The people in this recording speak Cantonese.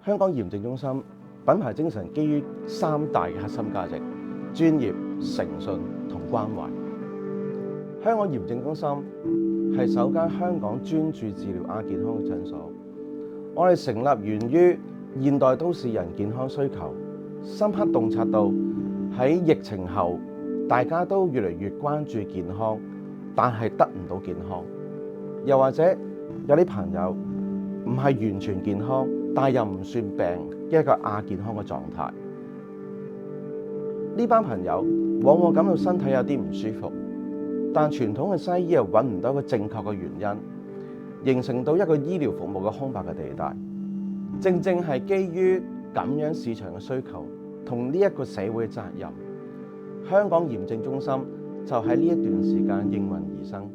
香港驗證中心品牌精神基於三大嘅核心價值：專業、誠信同關懷。香港驗證中心係首間香港專注治療亞健康嘅診所。我哋成立源於現代都市人健康需求，深刻洞察到喺疫情後，大家都越嚟越關注健康，但係得唔到健康。又或者有啲朋友唔係完全健康，但係又唔算病嘅一個亞健康嘅狀態。呢班朋友往往感到身體有啲唔舒服，但傳統嘅西醫又揾唔到一個正確嘅原因，形成到一個醫療服務嘅空白嘅地帶。正正係基於咁樣市場嘅需求同呢一個社會嘅責任，香港驗證中心就喺呢一段時間應運而生。